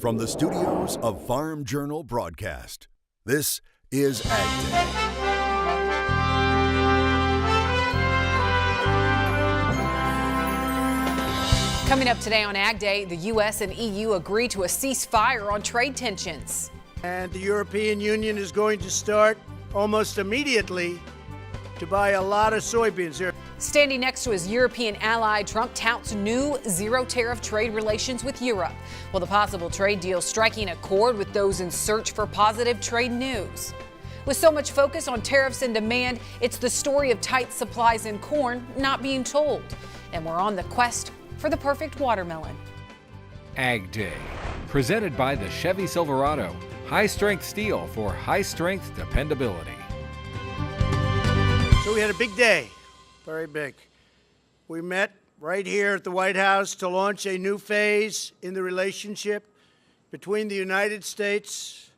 From the studios of Farm Journal Broadcast, this is Agday. Coming up today on Agday, the U.S. and EU agree to a ceasefire on trade tensions. And the European Union is going to start almost immediately to buy a lot of soybeans here. Standing next to his European ally, Trump touts new zero-tariff trade relations with Europe. Well, the possible trade deal striking a chord with those in search for positive trade news. With so much focus on tariffs and demand, it's the story of tight supplies in corn not being told. And we're on the quest for the perfect watermelon. Agday, presented by the Chevy Silverado. High-strength steel for high-strength dependability. So we had a big day, very big. We met right here at the White House to launch a new phase in the relationship between the United States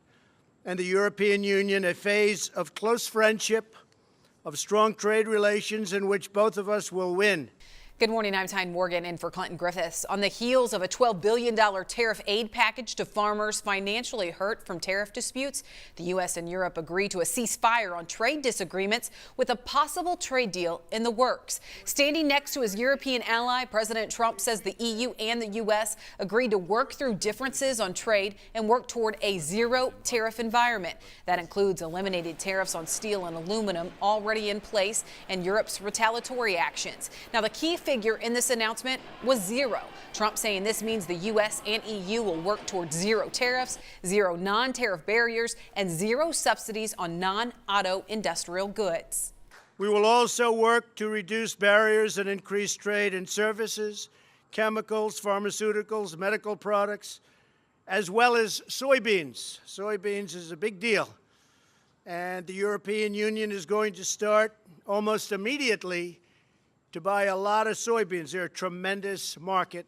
and the European Union, a phase of close friendship, of strong trade relations in which both of us will win. Good morning, I'm Tyne Morgan in for Clinton Griffiths. On the heels of a $12 billion tariff aid package to farmers financially hurt from tariff disputes, the U.S. and Europe agreed to a ceasefire on trade disagreements with a possible trade deal in the works. Standing next to his European ally, President Trump says the EU and the U.S. agreed to work through differences on trade and work toward a zero-tariff environment. That includes eliminated tariffs on steel and aluminum already in place and Europe's retaliatory actions. Now, the key figure in this announcement was zero. Trump saying this means the U.S. and EU will work towards zero tariffs, zero non-tariff barriers, and zero subsidies on non-auto industrial goods. We will also work to reduce barriers and increase trade in services, chemicals, pharmaceuticals, medical products, as well as soybeans. Soybeans is a big deal. And the European Union is going to start almost immediately to buy a lot of soybeans. They're a tremendous market.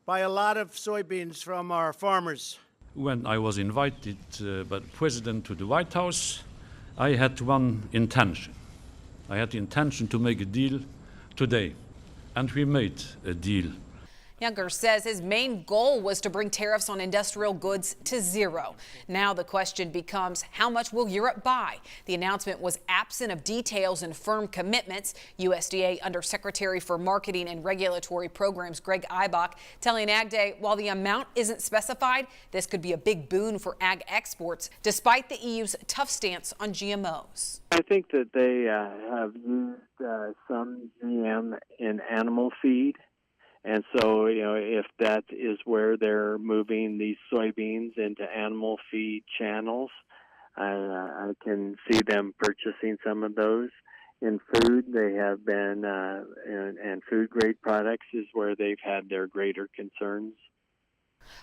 Buy a lot of soybeans from our farmers. When I was invited by the President to the White House, I had one intention. I had the intention to make a deal today, and we made a deal. Younger says his main goal was to bring tariffs on industrial goods to zero. Now the question becomes, how much will Europe buy? The announcement was absent of details and firm commitments. USDA Undersecretary for Marketing and Regulatory Programs Greg Ibach telling Agday while the amount isn't specified, this could be a big boon for ag exports, despite the EU's tough stance on GMOs. I think that they have used some GM in animal feed. And so, if that is where they're moving these soybeans into animal feed channels, I can see them purchasing some of those. In food, they have been, and food-grade products is where they've had their greater concerns.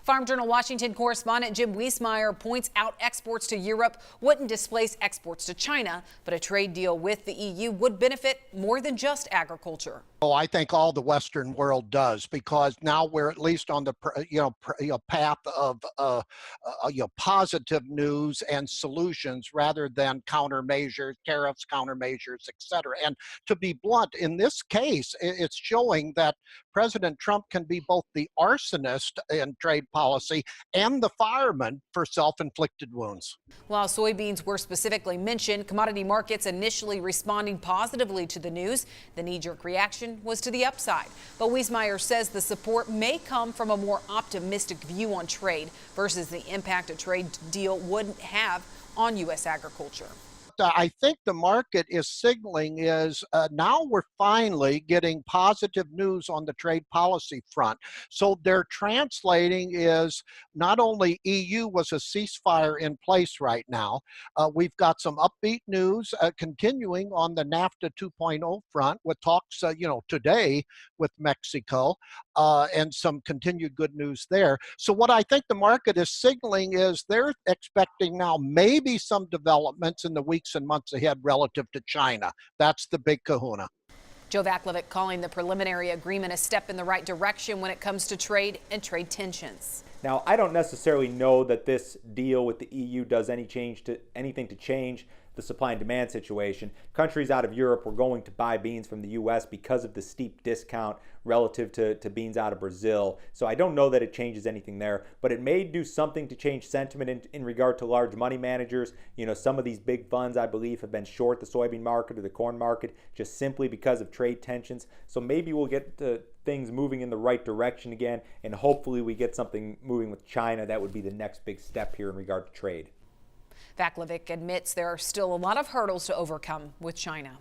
Farm Journal Washington correspondent Jim Wiesmeyer points out exports to Europe wouldn't displace exports to China, but a trade deal with the EU would benefit more than just agriculture. Oh, I think all the Western world does, because now we're at least on the path of positive news and solutions rather than countermeasures, tariffs, countermeasures, etc. And to be blunt, in this case, it's showing that President Trump can be both the arsonist in trade policy and the fireman for self-inflicted wounds. While soybeans were specifically mentioned, commodity markets initially responding positively to the news. The knee-jerk reaction was to the upside. But Wiesmeyer says the support may come from a more optimistic view on trade versus the impact a trade deal would have on U.S. agriculture. I think the market is signaling is now we're finally getting positive news on the trade policy front. So they're translating is not only EU was a ceasefire in place right now, we've got some upbeat news continuing on the NAFTA 2.0 front with talks, today with Mexico and some continued good news there. So what I think the market is signaling is they're expecting now maybe some developments in the weeks and months ahead relative to China. That's the big kahuna. Joe Vaclavic calling the preliminary agreement a step in the right direction when it comes to trade and trade tensions. Now, I don't necessarily know that this deal with the EU does anything to change the supply and demand situation. Countries out of Europe were going to buy beans from the U.S. because of the steep discount relative to beans out of Brazil. So I don't know that it changes anything there, but it may do something to change sentiment in regard to large money managers. You know, some of these big funds, I believe, have been short the soybean market or the corn market just simply because of trade tensions. So maybe we'll get things moving in the right direction again, and hopefully we get something moving with China. That would be the next big step here in regard to trade. Vaclavic admits there are still a lot of hurdles to overcome with China.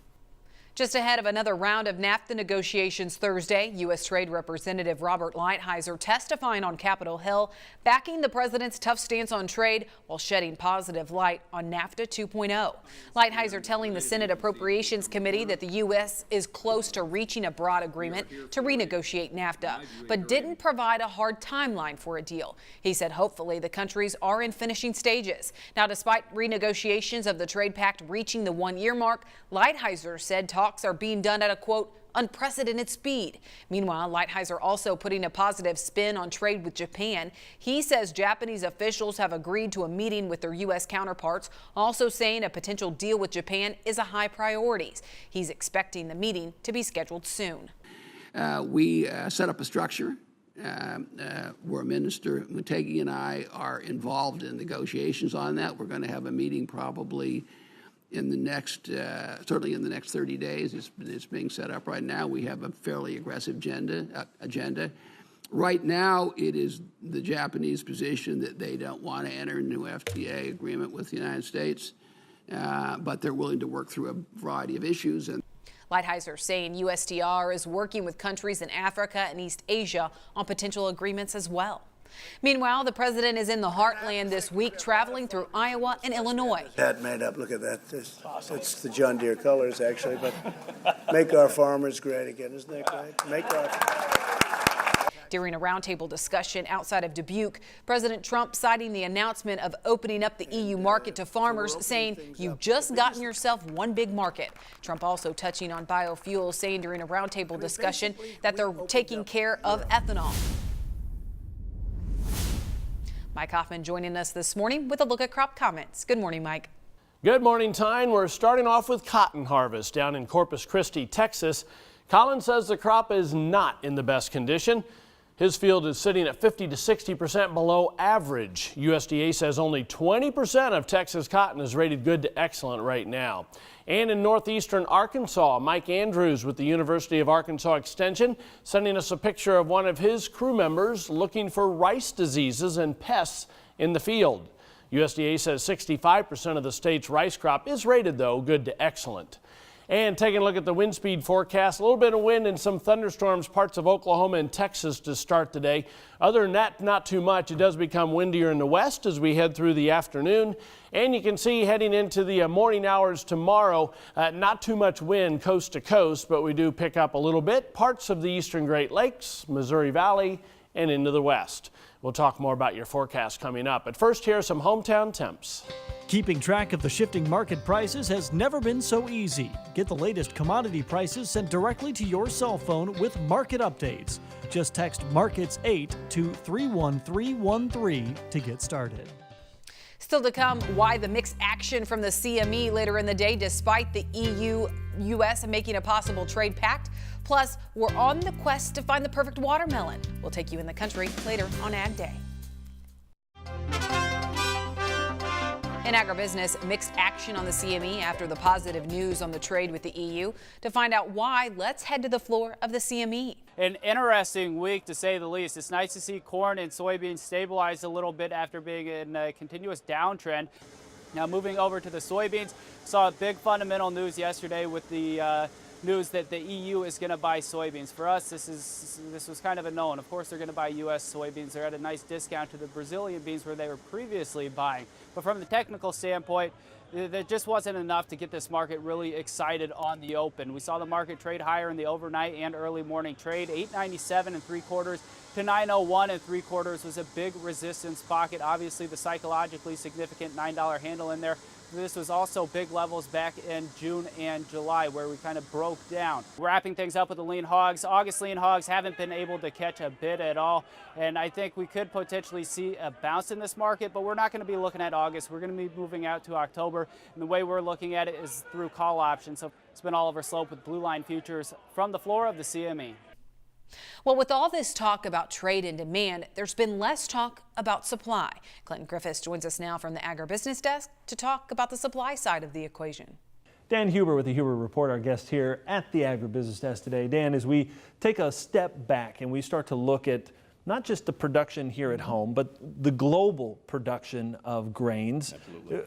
Just ahead of another round of NAFTA negotiations Thursday, U.S. Trade Representative Robert Lighthizer testifying on Capitol Hill, backing the president's tough stance on trade while shedding positive light on NAFTA 2.0. Lighthizer telling the Senate Appropriations Committee that the U.S. is close to reaching a broad agreement to renegotiate NAFTA, but didn't provide a hard timeline for a deal. He said hopefully the countries are in finishing stages. Now, despite renegotiations of the trade pact reaching the one-year mark, Lighthizer said talks are being done at a, quote, unprecedented speed. Meanwhile, Lighthizer also putting a positive spin on trade with Japan. He says Japanese officials have agreed to a meeting with their U.S. counterparts, also saying a potential deal with Japan is a high priority. He's expecting the meeting to be scheduled soon. We set up a structure where Minister Mutegi and I are involved in negotiations on that. We're going to have a meeting probably in the next, certainly in the next 30 days. It's being set up right now. We have a fairly aggressive agenda. Right now, it is the Japanese position that they don't want to enter into FTA agreement with the United States, but they're willing to work through a variety of issues. And Lighthizer saying USTR is working with countries in Africa and East Asia on potential agreements as well. Meanwhile, the president is in the heartland this week, traveling through Iowa and Illinois. Hat made up. Look at that. It's the John Deere colors, actually. But make our farmers great again. Isn't that great? Make our. During a roundtable discussion outside of Dubuque, President Trump citing the announcement of opening up the EU market to farmers, saying you've just gotten yourself one big market. Trump also touching on biofuels, saying during a roundtable discussion that they're taking care of ethanol. Mike Hoffman joining us this morning with a look at crop comments. Good morning, Mike. Good morning, Tyne. We're starting off with cotton harvest down in Corpus Christi, Texas. Colin says the crop is not in the best condition. His field is sitting at 50 to 60% below average. USDA says only 20% of Texas cotton is rated good to excellent right now. And in northeastern Arkansas, Mike Andrews with the University of Arkansas Extension sending us a picture of one of his crew members looking for rice diseases and pests in the field. USDA says 65% of the state's rice crop is rated, though, good to excellent. And taking a look at the wind speed forecast, a little bit of wind and some thunderstorms parts of Oklahoma and Texas to start the day. Other than that, not too much. It does become windier in the west as we head through the afternoon. And you can see heading into the morning hours tomorrow, not too much wind coast to coast, but we do pick up a little bit. Parts of the eastern Great Lakes, Missouri Valley, and into the west. We'll talk more about your forecast coming up. But first, here are some hometown temps. Keeping track of the shifting market prices has never been so easy. Get the latest commodity prices sent directly to your cell phone with market updates. Just text Markets 8 to 31313 to get started. Still to come, why the mixed action from the CME later in the day despite the EU-US making a possible trade pact. Plus, we're on the quest to find the perfect watermelon. We'll take you in the country later on Agday. In agribusiness, mixed action on the CME after the positive news on the trade with the EU. To find out why, let's head to the floor of the CME. An interesting week, to say the least. It's nice to see corn and soybeans stabilize a little bit after being in a continuous downtrend. Now moving over to the soybeans, saw big fundamental news yesterday with the news that the EU is going to buy soybeans. For us, this was kind of a known. Of course, they're going to buy U.S. soybeans. They're at a nice discount to the Brazilian beans where they were previously buying. But from the technical standpoint, there just wasn't enough to get this market really excited on the open. We saw the market trade higher in the overnight and early morning trade, 897 3/4 to 901 3/4 was a big resistance pocket. Obviously, the psychologically significant $9 handle in there. This was also big levels back in June and July where we kind of broke down. Wrapping things up with the lean hogs. August lean hogs haven't been able to catch a bid at all, and I think we could potentially see a bounce in this market, but we're not going to be looking at August. We're going to be moving out to October, and the way we're looking at it is through call options. So it's been Oliver Slope with Blue Line Futures from the floor of the CME. Well, with all this talk about trade and demand, there's been less talk about supply. Clinton Griffiths joins us now from the Agribusiness Desk to talk about the supply side of the equation. Dan Huber with the Huber Report, our guest here at the Agribusiness Desk today. Dan, as we take a step back and we start to look at not just the production here at home, but the global production of grains. Absolutely.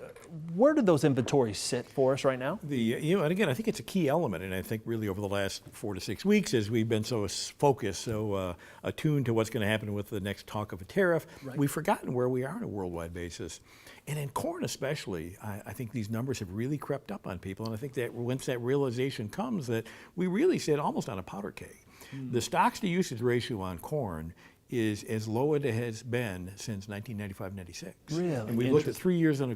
Where do those inventories sit for us right now? And again, I think it's a key element, and I think really over the last 4 to 6 weeks, as we've been so focused, so attuned to what's going to happen with the next talk of a tariff, we've forgotten where we are on a worldwide basis. And in corn especially, I think these numbers have really crept up on people, and I think that once that realization comes that we really sit almost on a powder keg. The stocks to usage ratio on corn is as low as it has been since 1995-96. Really? And we looked at 3 years in a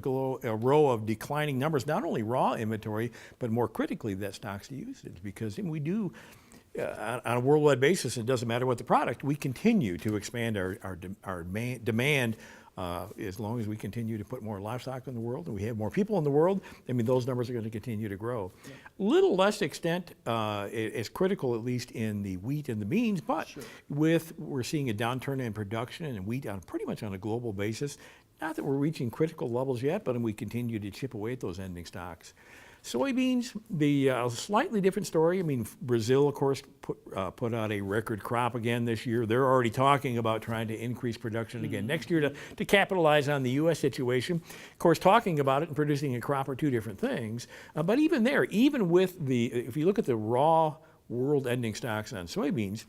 row of declining numbers, not only raw inventory, but more critically that stocks to usage, because we do, on a worldwide basis, it doesn't matter what the product, we continue to expand our demand as long as we continue to put more livestock in the world and we have more people in the world. I mean, those numbers are going to continue to grow. Little less extent is critical, at least in the wheat and the beans, but we're seeing a downturn in production and wheat on pretty much on a global basis. Not that we're reaching critical levels yet, but we continue to chip away at those ending stocks. Soybeans, the slightly different story. I mean, Brazil, of course, put out a record crop again this year. They're already talking about trying to increase production again next year to capitalize on the U.S. situation. Of course, talking about it and producing a crop are two different things. But even there, even with if you look at the raw world ending stocks on soybeans,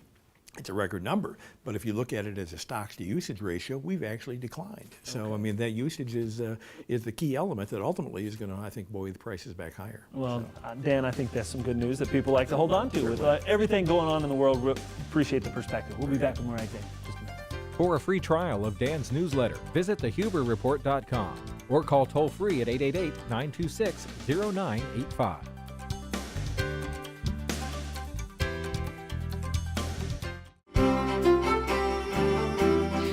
it's a record number, but if you look at it as a stocks to usage ratio, we've actually declined. So, I mean, that usage is the key element that ultimately is going to, I think, buoy the prices back higher. Well, Dan, I think that's some good news that people like to hold on to. With everything going on in the world, we appreciate the perspective. We'll be back with more Agday. Just a minute. For a free trial of Dan's newsletter, visit thehuberreport.com or call toll-free at 888-926-0985.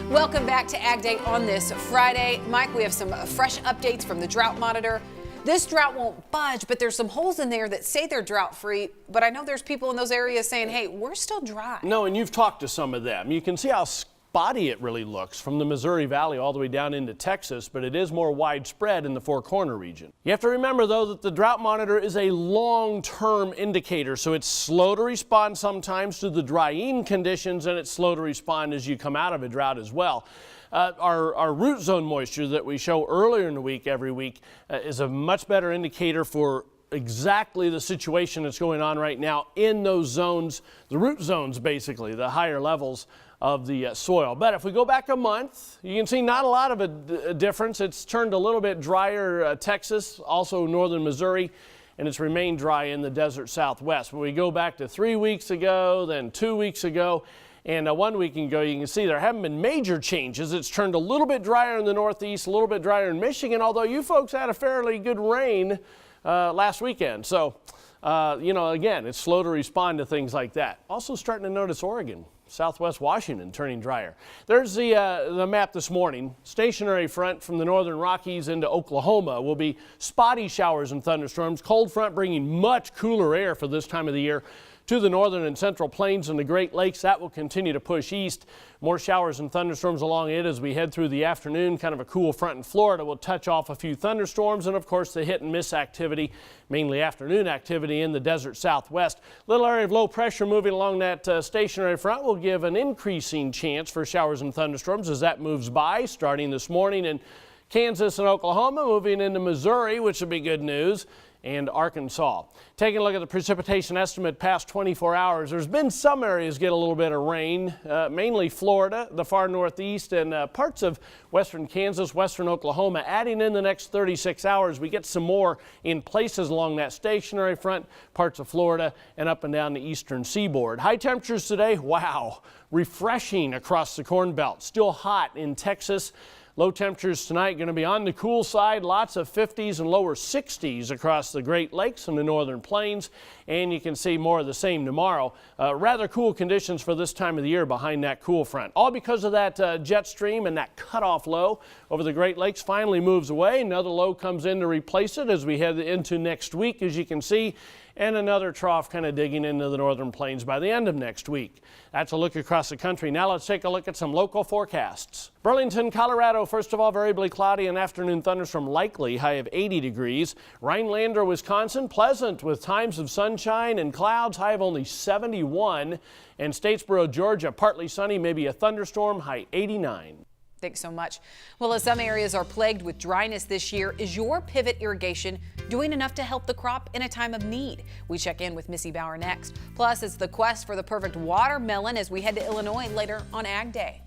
Welcome back to Agday on this Friday. Mike, we have some fresh updates from the drought monitor. This drought won't budge, but there's some holes in there that say they're drought-free. But I know there's people in those areas saying, hey, we're still dry. No, and you've talked to some of them. You can see how spotty it really looks from the Missouri Valley all the way down into Texas, but it is more widespread in the Four Corner region. You have to remember, though, that the drought monitor is a long-term indicator, so it's slow to respond sometimes to the drying conditions, and it's slow to respond as you come out of a drought as well. Our root zone moisture that we show earlier in the week, every week, is a much better indicator for exactly the situation that's going on right now in those zones, the root zones basically, the higher levels of the soil. But if we go back a month, you can see not a lot of a difference. It's turned a little bit drier Texas, also northern Missouri, and it's remained dry in the desert southwest. When we go back to 3 weeks ago, then 2 weeks ago, and 1 week ago, you can see there haven't been major changes. It's turned a little bit drier in the northeast, a little bit drier in Michigan, although you folks had a fairly good rain last weekend. So, again, it's slow to respond to things like that. Also starting to notice Oregon, southwest Washington turning drier. There's the map this morning. Stationary front from the northern Rockies into Oklahoma will be spotty showers and thunderstorms. Cold front bringing much cooler air for this time of the year to the northern and central plains and the Great Lakes. That will continue to push east. More showers and thunderstorms along it as we head through the afternoon. Kind of a cool front in Florida will touch off a few thunderstorms, and of course the hit and miss activity, mainly afternoon activity in the desert southwest. Little area of low pressure moving along that stationary front will give an increasing chance for showers and thunderstorms as that moves by, starting this morning in Kansas and Oklahoma, moving into Missouri, which will be good news. and Arkansas. Taking a look at the precipitation estimate past 24 hours, there's been some areas get a little bit of rain, mainly Florida, the far northeast, and parts of western Kansas, western Oklahoma. Adding in the next 36 hours, we get some more in places along that stationary front, parts of Florida, and up and down the eastern seaboard. High temperatures today, wow, refreshing across the Corn Belt. Still hot in Texas. Low temperatures tonight going to be on the cool side, lots of 50s and lower 60s across the Great Lakes and the northern plains, and you can see more of the same tomorrow. Rather cool conditions for this time of the year behind that cool front. All because of that jet stream, and that cutoff low over the Great Lakes finally moves away. Another low comes in to replace it as we head into next week, as you can see, and another trough kind of digging into the northern plains by the end of next week. That's a look across the country. Now let's take a look at some local forecasts. Burlington, Colorado, first of all, variably cloudy and afternoon thunderstorm likely, high of 80 degrees. Rhinelander, Wisconsin, pleasant with times of sunshine and clouds, high of only 71. And Statesboro, Georgia, partly sunny, maybe a thunderstorm, high 89. Thanks so much. Well, as some areas are plagued with dryness this year, is your pivot irrigation doing enough to help the crop in a time of need? We check in with Missy Bauer next. Plus, it's the quest for the perfect watermelon as we head to Illinois later on Agday.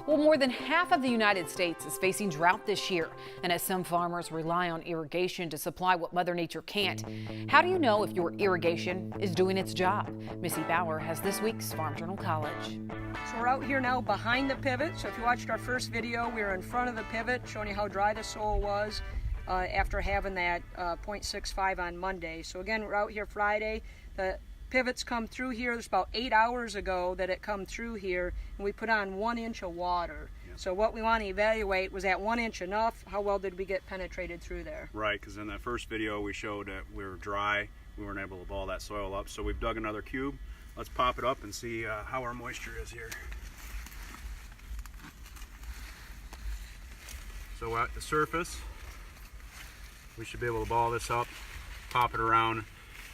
Well, more than half of the United States is facing drought this year, and as some farmers rely on irrigation to supply what Mother Nature can't, how do you know if your irrigation is doing its job? Missy Bauer has this week's Farm Journal College. So we're out here now behind the pivot. So if you watched our first video, we were in front of the pivot showing you how dry the soil was after having that 0.65 on Monday. So again, we're out here Friday. The pivots come through here. There's about 8 hours ago that it come through here, and we put on 1 inch of water. Yep. So what we want to evaluate, was that 1 inch enough? How well did we get penetrated through there? Right, because in that first video we showed that we were dry. We weren't able to ball that soil up. So we've dug another cube. Let's pop it up and see how our moisture is here. So at the surface, we should be able to ball this up, pop it around,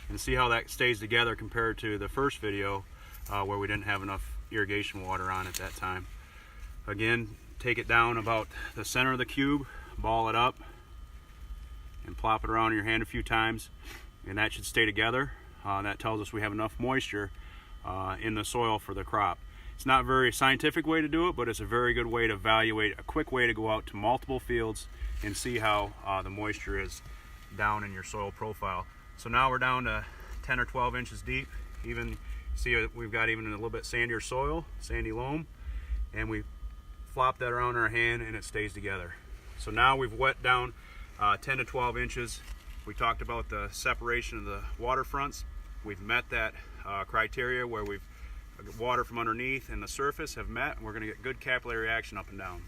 and see how that stays together compared to the first video where we didn't have enough irrigation water on at that time. Again, take it down about the center of the cube, ball it up, and plop it around in your hand a few times, and that should stay together. That tells us we have enough moisture in the soil for the crop. It's not a very scientific way to do it, but it's a very good way to evaluate, a quick way to go out to multiple fields and see how the moisture is down in your soil profile. So now we're down to 10 or 12 inches deep. Even see we've got even a little bit sandier soil, sandy loam, and we flop that around our hand and it stays together. So now we've wet down 10 to 12 inches. We talked about the separation of the water fronts. We've met that criteria where we've water from underneath and the surface have met, and we're going to get good capillary action up and down.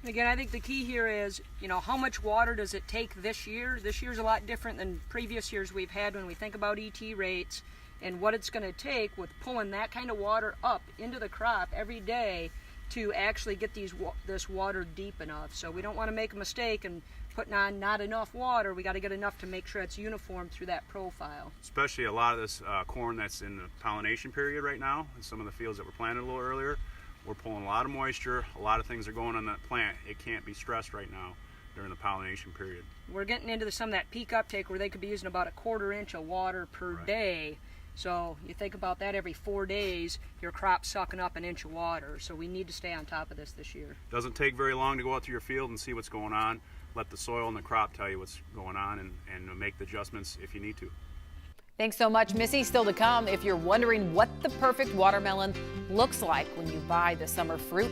Again, I think the key here is, how much water does it take this year? This year's a lot different than previous years we've had when we think about ET rates, and what it's going to take with pulling that kind of water up into the crop every day to actually get this water deep enough. So we don't want to make a mistake and putting on not enough water. We got to get enough to make sure it's uniform through that profile. Especially a lot of this corn that's in the pollination period right now, and some of the fields that were planted a little earlier. We're pulling a lot of moisture, a lot of things are going on that plant. It can't be stressed right now during the pollination period. We're getting into some of that peak uptake where they could be using about a 1/4 inch of water per day. So you think about that, every 4 days, your crop's sucking up 1 inch of water. So we need to stay on top of this year. Doesn't take very long to go out to your field and see what's going on. Let the soil and the crop tell you what's going on, and make the adjustments if you need to. Thanks so much, Missy. Still to come, if you're wondering what the perfect watermelon looks like when you buy the summer fruit,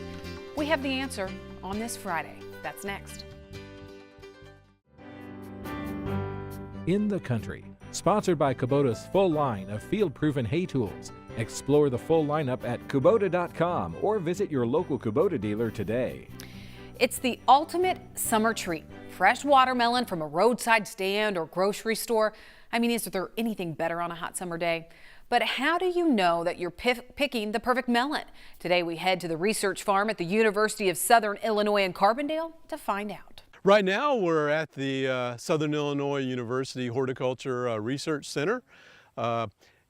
we have the answer on this Friday. That's next. In the Country, sponsored by Kubota's full line of field-proven hay tools. Explore the full lineup at Kubota.com or visit your local Kubota dealer today. It's the ultimate summer treat. Fresh watermelon from a roadside stand or grocery store. I mean, is there anything better on a hot summer day? But how do you know that you're picking the perfect melon? Today we head to the research farm at the University of Southern Illinois in Carbondale to find out. Right now we're at the Southern Illinois University Horticulture Research Center.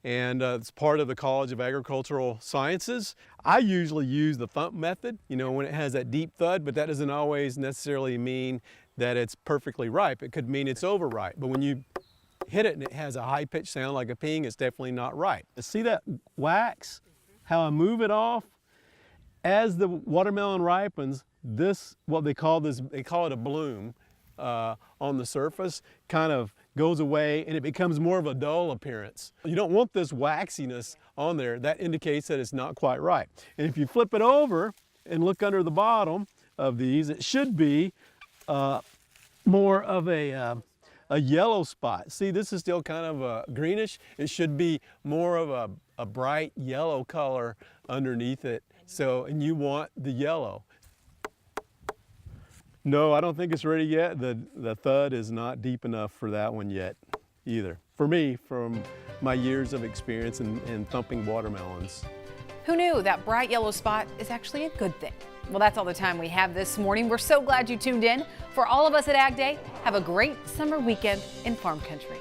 and it's part of the College of Agricultural Sciences. I usually use the thump method, you know, when it has that deep thud, but that doesn't always necessarily mean that it's perfectly ripe. It could mean it's overripe, but when you hit it and it has a high-pitched sound like a ping, it's definitely not ripe. See that wax, how I move it off? As the watermelon ripens, this, what they call it a bloom on the surface, kind of goes away and it becomes more of a dull appearance. You don't want this waxiness on there. That indicates that it's not quite ripe. And if you flip it over and look under the bottom of these, it should be more of a yellow spot. See, this is still kind of greenish. It should be more of a bright yellow color underneath it. So, and you want the yellow. No, I don't think it's ready yet. The thud is not deep enough for that one yet either. For me, from my years of experience in thumping watermelons. Who knew that bright yellow spot is actually a good thing? Well, that's all the time we have this morning. We're so glad you tuned in. For all of us at Agday, have a great summer weekend in farm country.